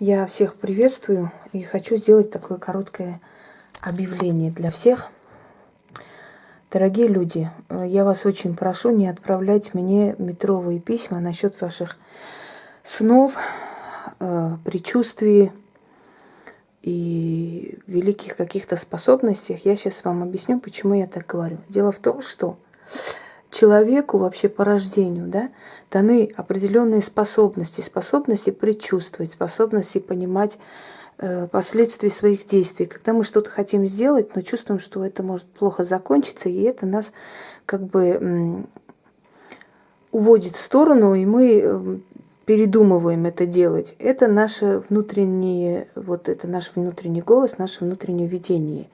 Я всех приветствую и хочу сделать такое короткое объявление для всех. Дорогие люди, я вас очень прошу не отправлять мне метровые письма насчет ваших снов, предчувствий и великих каких-то способностях. Я сейчас вам объясню, почему я так говорю. Дело в том, что человеку вообще по рождению, даны определенные способности предчувствовать, способности понимать последствия своих действий. Когда мы что-то хотим сделать, но чувствуем, что это может плохо закончиться, и это нас как бы уводит в сторону, и мы передумываем это делать. Это наше внутреннее, это наш внутренний голос, наше внутреннее видение.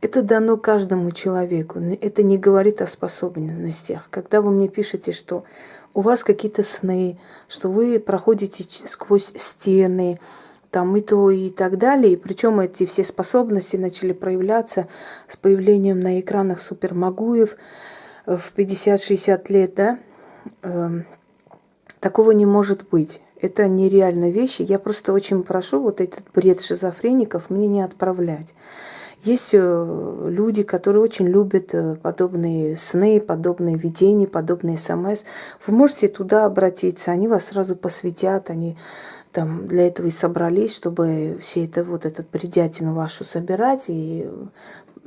Это дано каждому человеку. Это не говорит о способностях. Когда вы мне пишете, что у вас какие-то сны, что вы проходите сквозь стены, там и то, и так далее. И причем эти все способности начали проявляться с появлением на экранах супермагуев в 50-60 лет, такого не может быть. Это нереальные вещи. Я просто очень прошу вот этот бред шизофреников мне не отправлять. Есть люди, которые очень любят подобные сны, подобные видения, подобные СМС. Вы можете туда обратиться, они вас сразу посвятят, они там для этого и собрались, чтобы все это, этот бредятину вашу собирать, и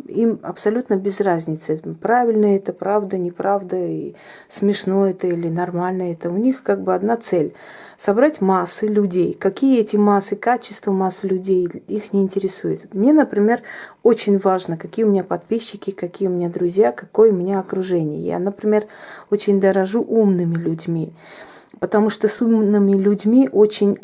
им абсолютно без разницы, правильно это, правда, неправда, и смешно это или нормально это. У них как бы одна цель – собрать массы людей. Какие эти массы, качество массы людей их не интересует. Мне, например, очень важно, какие у меня подписчики, какие у меня друзья, какое у меня окружение. Я, например, очень дорожу умными людьми, потому что с умными людьми очень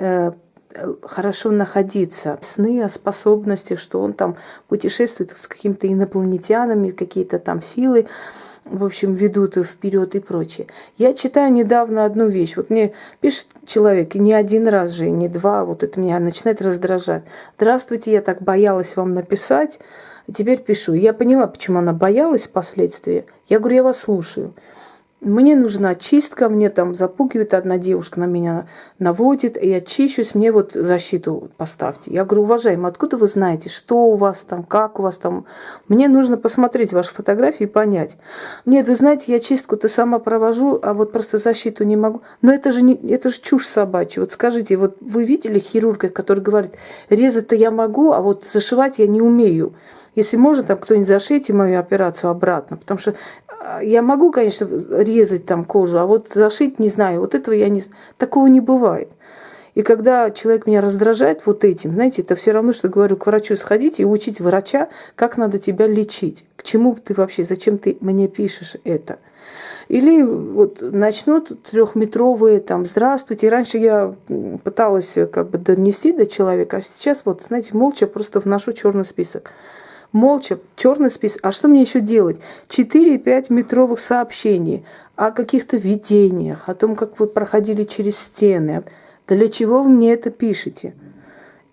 хорошо находиться. Сны о способностях, что он там путешествует с какими-то инопланетянами, какие-то там силы, в общем, ведут вперед и прочее. Я читаю недавно одну вещь. Вот мне пишет человек, и не один раз же, и не два, вот это меня начинает раздражать. Здравствуйте, я так боялась вам написать, а теперь пишу. Я поняла, почему она боялась впоследствии. Я говорю, я вас слушаю. Мне нужна чистка, мне там запугивает одна девушка, на меня наводит, и я чищусь, мне вот защиту поставьте. Я говорю, уважаемый, откуда вы знаете, что у вас там, как у вас там? Мне нужно посмотреть ваши фотографии и понять. Нет, вы знаете, я чистку-то сама провожу, а вот просто защиту не могу. Но это же чушь собачья. Вот скажите, вот вы видели хирурга, который говорит, резать-то я могу, а вот зашивать я не умею. Если можно, там кто-нибудь зашейте мою операцию обратно, потому что я могу, конечно, резать там кожу, а вот зашить не знаю. Вот этого я не знаю. Такого не бывает. И когда человек меня раздражает вот этим, знаете, это все равно, что говорю, к врачу сходить и учить врача, как надо тебя лечить. К чему ты вообще, зачем ты мне пишешь это? Или вот начнут трехметровые там «здравствуйте». Раньше я пыталась как бы донести до человека, а сейчас вот, знаете, молча просто вношу черный список. Молча, черный список. А что мне еще делать? 4-5 метровых сообщений о каких-то видениях, о том, как вы проходили через стены. Для чего вы мне это пишете?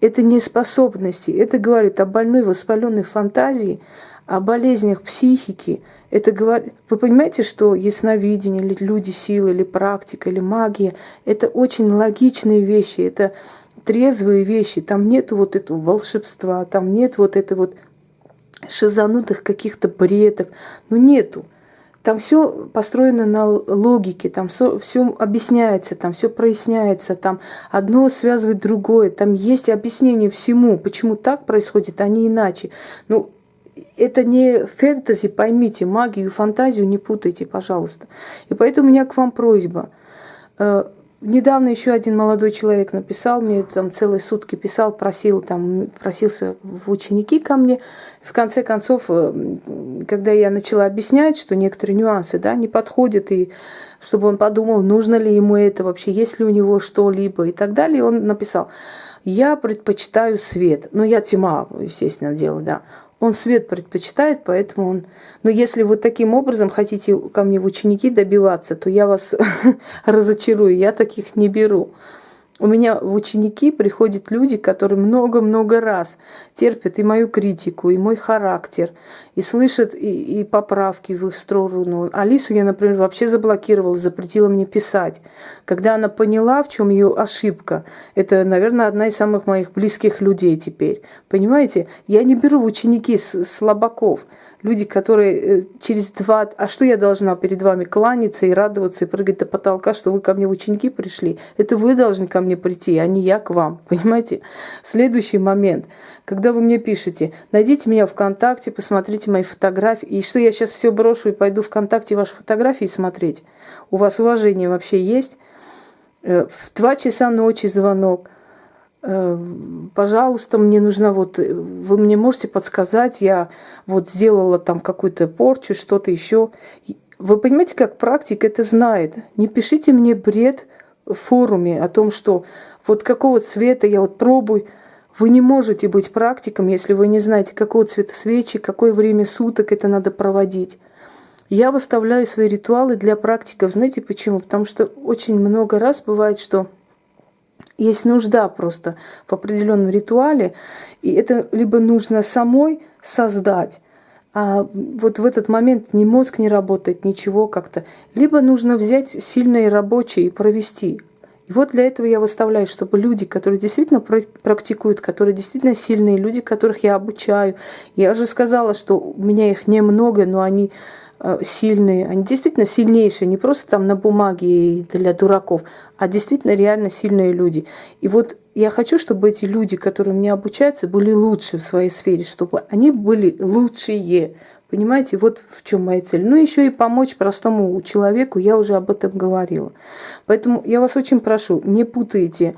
Это не способности. Это говорит о больной воспаленной фантазии, о болезнях психики. Это говорит... Вы понимаете, что ясновидение, или люди силы, или практика, или магия – это очень логичные вещи, это трезвые вещи. Там нет вот этого волшебства, там нет вот этой вот шизанутых каких-то бредов. Ну, нету. Там все построено на логике, там все объясняется, там все проясняется, там одно связывает другое, там есть объяснение всему, почему так происходит, а не иначе. Ну, это не фэнтези, поймите, магию, фантазию не путайте, пожалуйста. И поэтому у меня к вам просьба. Недавно еще один молодой человек написал мне, там целые сутки писал, просился в ученики ко мне. В конце концов, когда я начала объяснять, что некоторые нюансы не подходят, и чтобы он подумал, нужно ли ему это вообще, есть ли у него что-либо и так далее, он написал, я предпочитаю свет. Ну, я тьма, естественно, дело, Он свет предпочитает, поэтому он... Но если вы таким образом хотите ко мне в ученики добиваться, то я вас разочарую, я таких не беру. У меня в ученики приходят люди, которые много-много раз терпят и мою критику, и мой характер, и слышат и поправки в их сторону. Алису я, например, вообще заблокировала, запретила мне писать. Когда она поняла, в чем ее ошибка, это, наверное, одна из самых моих близких людей теперь. Понимаете, я не беру в ученики слабаков. Люди, которые через два... А что я должна перед вами кланяться и радоваться, и прыгать до потолка, что вы ко мне в ученики пришли? Это вы должны ко мне прийти, а не я к вам. Понимаете? Следующий момент. Когда вы мне пишете, найдите меня ВКонтакте, посмотрите мои фотографии. И что я сейчас все брошу и пойду ВКонтакте ваши фотографии смотреть? У вас уважение вообще есть? В 2 часа ночи звонок. Пожалуйста, мне нужно вы мне можете подсказать, я сделала там какую-то порчу, что-то еще. Вы понимаете, как практик это знает. Не пишите мне бред в форуме о том, что какого цвета я пробую. Вы не можете быть практиком, если вы не знаете, какого цвета свечи, какое время суток это надо проводить. Я выставляю свои ритуалы для практиков. Знаете почему? Потому что очень много раз бывает, что есть нужда просто в определенном ритуале, и это либо нужно самой создать, а в этот момент ни мозг не работает, ничего как-то, либо нужно взять сильные рабочие и провести. И для этого я выставляю, чтобы люди, которые действительно практикуют, которые действительно сильные, люди, которых я обучаю, я уже сказала, что у меня их немного, но они сильные, они действительно сильнейшие, не просто там на бумаге для дураков, а действительно реально сильные люди. И я хочу, чтобы эти люди, которые у меня обучаются, были лучше в своей сфере, чтобы они были лучшие. Понимаете, в чем моя цель. Ну, еще и помочь простому человеку, я уже об этом говорила. Поэтому я вас очень прошу, не путайте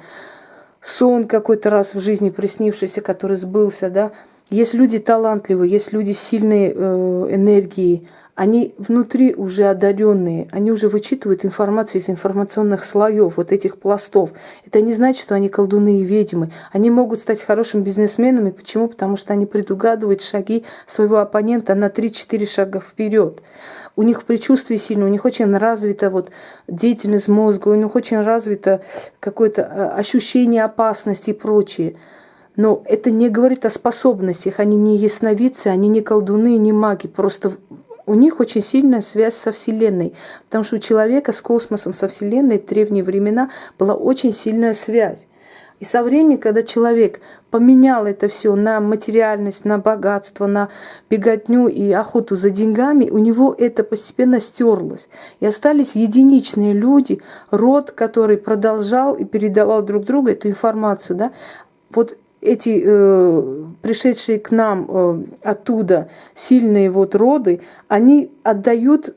сон какой-то раз в жизни приснившийся, который сбылся, да. Есть люди талантливые, есть люди с сильной энергией, они внутри уже одаренные, они уже вычитывают информацию из информационных слоев, этих пластов. Это не значит, что они колдуны и ведьмы. Они могут стать хорошими бизнесменами. Почему? Потому что они предугадывают шаги своего оппонента на 3-4 шага вперед. У них предчувствие сильное, у них очень развита деятельность мозга, у них очень развито какое-то ощущение опасности и прочее. Но это не говорит о способностях. Они не ясновидцы, они не колдуны, не маги. Просто у них очень сильная связь со Вселенной. Потому что у человека с космосом, со Вселенной в древние времена была очень сильная связь. И со временем, когда человек поменял это все на материальность, на богатство, на беготню и охоту за деньгами, у него это постепенно стерлось. И остались единичные люди, род, который продолжал и передавал друг другу эту информацию. Да? Эти пришедшие к нам оттуда сильные роды, они отдают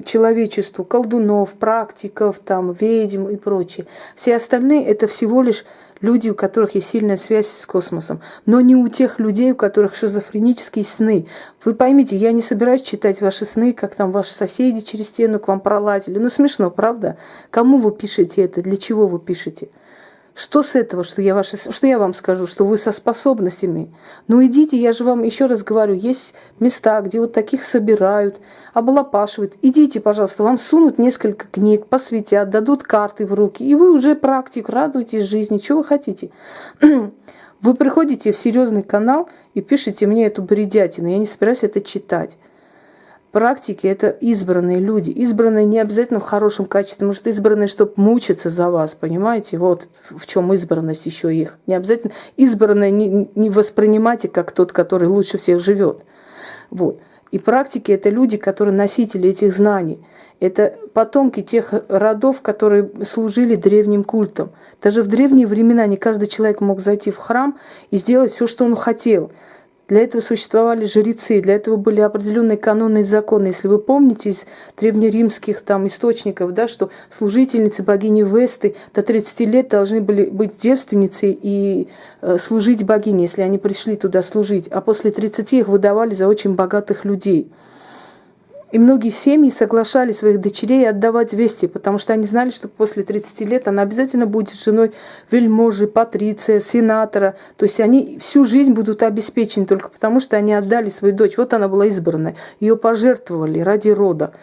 человечеству колдунов, практиков, ведьм и прочее. Все остальные это всего лишь люди, у которых есть сильная связь с космосом, но не у тех людей, у которых шизофренические сны. Вы поймите, я не собираюсь читать ваши сны, как там ваши соседи через стену к вам пролазили. Смешно, правда? Кому вы пишете это? Для чего вы пишете? Что с этого, что я вам скажу, что вы со способностями? Идите, я же вам еще раз говорю, есть места, где таких собирают, облапашивают. Идите, пожалуйста, вам сунут несколько книг, посвятят, дадут карты в руки, и вы уже практик, радуетесь жизни, чего вы хотите. Вы приходите в серьезный канал и пишете мне эту бредятину, я не собираюсь это читать. Практики – это избранные люди. Избранные не обязательно в хорошем качестве. Может, избранные, чтобы мучиться за вас, понимаете? В чем избранность еще их. Не обязательно избранные не воспринимайте как тот, который лучше всех живет. И практики – это люди, которые носители этих знаний. Это потомки тех родов, которые служили древним культам. Даже в древние времена не каждый человек мог зайти в храм и сделать все, что он хотел. Для этого существовали жрецы, для этого были определенные каноны и законы. Если вы помните из древнеримских источников, да, что служительницы богини Весты до 30 лет должны были быть девственницей и служить богине, если они пришли туда служить. А после 30 их выдавали за очень богатых людей. И многие семьи соглашали своих дочерей отдавать вести, потому что они знали, что после 30 лет она обязательно будет женой вельможи, патриция, сенатора. То есть они всю жизнь будут обеспечены только потому, что они отдали свою дочь. Она была избранная. Ее пожертвовали ради рода.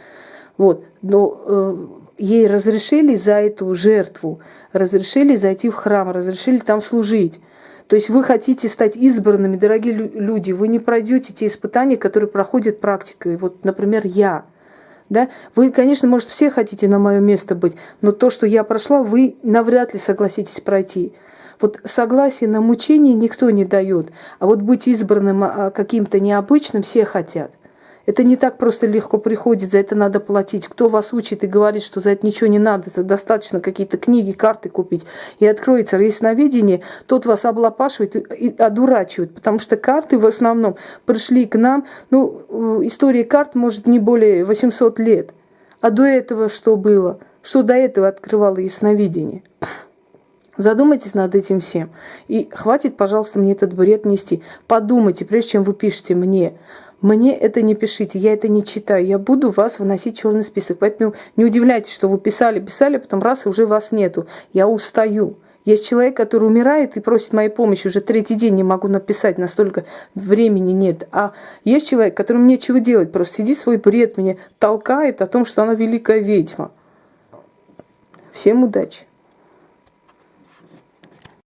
Но ей разрешили за эту жертву, разрешили зайти в храм, разрешили там служить. То есть вы хотите стать избранными, дорогие люди, вы не пройдете те испытания, которые проходят практикой. Вот, например, я. Да? Вы, конечно, может, все хотите на мое место быть, но то, что я прошла, вы навряд ли согласитесь пройти. Вот согласие на мучение никто не дает, а вот быть избранным каким-то необычным все хотят. Это не так просто легко приходит, за это надо платить. Кто вас учит и говорит, что за это ничего не надо, за достаточно какие-то книги, карты купить, и откроется ясновидение, тот вас облапашивает и одурачивает, потому что карты в основном пришли к нам, история карт может не более 800 лет. А до этого что было? Что до этого открывало ясновидение? Задумайтесь над этим всем. И хватит, пожалуйста, мне этот бред нести. Подумайте, прежде чем вы пишете мне. Мне это не пишите, я это не читаю. Я буду вас выносить в черный список. Поэтому не удивляйтесь, что вы писали, потом раз, и уже вас нету. Я устаю. Есть человек, который умирает и просит моей помощи. Уже 3-й день не могу написать, настолько времени нет. А есть человек, которому нечего делать. Просто сидит свой бред, мне толкает о том, что она великая ведьма. Всем удачи.